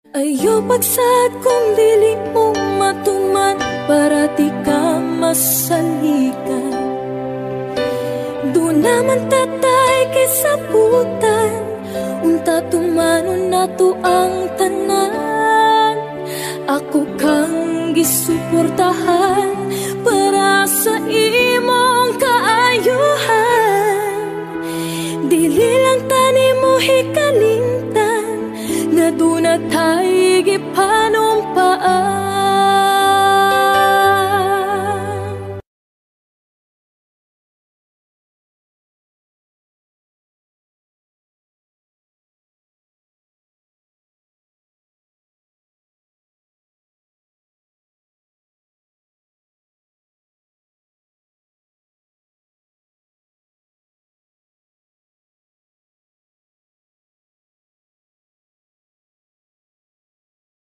Ayo pagsat kung dili mo matuman para di ka masalikan. Doon naman tatay kisabutan, unta tumanon nato ang tanan. Ako kang gisuportahan para sa imong kaayuhan. Dili lang tani mo hikalimtan nga doon na tayo gipanumpaan.